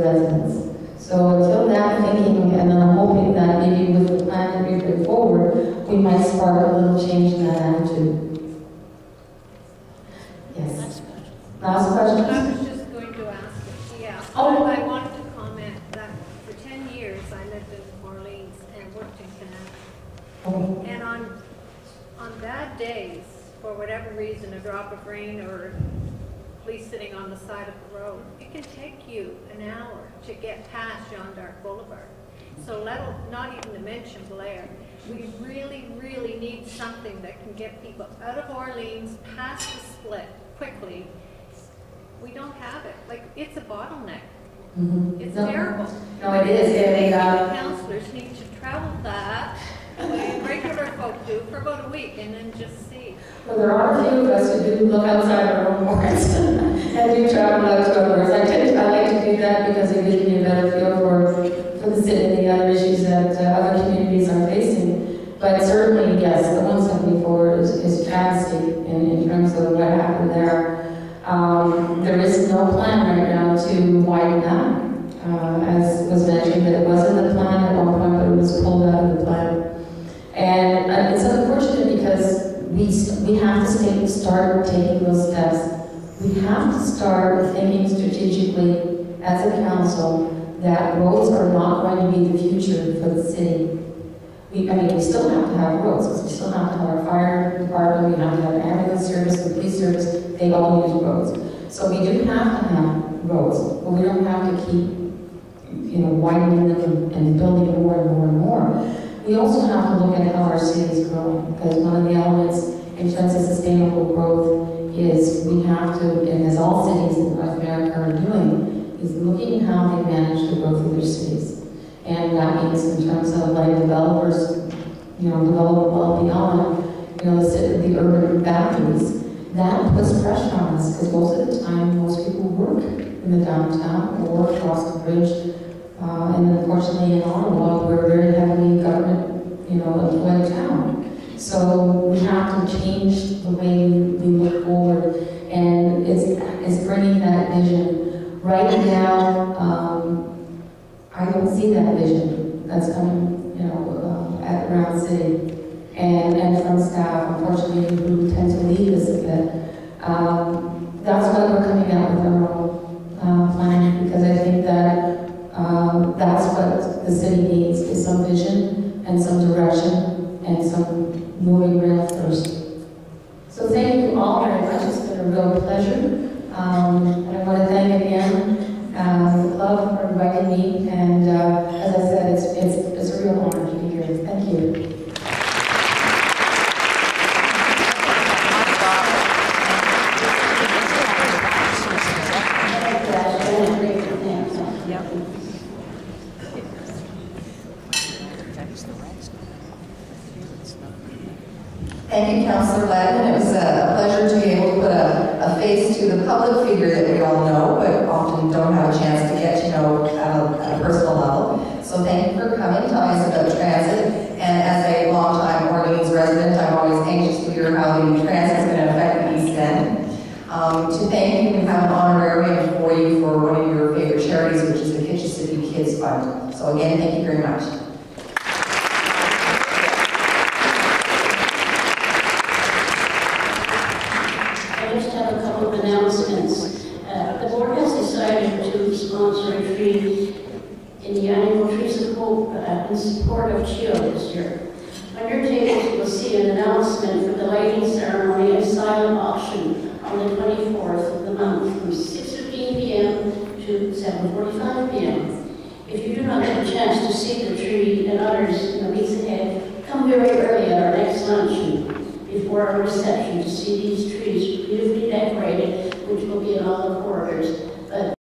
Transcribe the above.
residents. So until that thinking, and then I'm hoping that maybe with the plan that we bring forward, we might spark a little change in that attitude. Yes. Last question? I was just going to ask, yeah. Oh. I wanted to comment that for 10 years I lived in Orleans and worked in Canada. Oh. And on bad days, for whatever reason, a drop of rain or police sitting on the side of the road, it can take you an hour to get past Jean d'Arc Boulevard. So not even to mention Blair. We really, really need something that can get people out of Orleans, past the split, quickly. We don't have it. Like, it's a bottleneck. Mm-hmm. It's terrible. No, it is. Councillors need to travel that the way regular folk do for about a week and then just see. Well, there are a few of us who do look outside our own wards and do travel out to others. I like to do that because it gives me a better feel for the city and the other issues that other communities are facing. But certainly, yes, the 174 is travesty in terms of what happened there. There is no plan right now to widen that. As was mentioned, that it was in the plan at one point, but it was pulled out of the plan. And it's unfortunate because we have to start taking those steps. We have to start thinking strategically as a council that roads are not going to be the future for the city. We still have to have roads, because we still have to have our fire department, we have to have ambulance service, the police service, they all use roads. So we do have to have roads, but we don't have to keep widening them and building more and more and more. We also have to look at how our city is growing, because one of the elements in terms of sustainable growth is we have to, and as all cities in North America are doing, is looking at how they manage the growth of their cities. And that means in terms of letting developers, develop well beyond, the urban boundaries. That puts pressure on us, because most of the time, most people work in the downtown or across the bridge. And unfortunately in Ottawa, we're a very heavily government, employed town. So we have to change the way we look forward, and it's bringing that vision. Right now, I don't see that vision that's coming, at around city, and from staff, unfortunately, who tend to lead us a bit. That's why we're coming out with our own plan, because I think that that's what the city needs, is some vision and some direction and some moving real first. So thank you all very much. It's been a real pleasure. And I want to thank again the club for inviting me. And as I said, it's a real honor to be here. Thank you. Thank you, Councillor Leadman. It was a pleasure to be able to put a face to the public figure that we all know, but often don't have a chance to get to know at a personal level. So thank you for coming, telling us about transit. And as a long-time Orleans resident, I'm always anxious to hear how the transit is going to affect the East End. To thank you, we have an honorarium for you for one of your favorite charities, which is the Kitchen City Kids Fund. So again, thank you very much. Announcements. The board has decided to sponsor a tree in the annual Trees of Hope in support of CHIO this year. Under tables, you will see an announcement for the lighting ceremony and silent auction on the 24th of the month from 6:15 p.m. to 7:45 p.m. If you do not get a chance to see the tree and others in the weeks ahead, come very early at our next luncheon before our reception to see these trees beautifully decorated, which will be in all the corridors.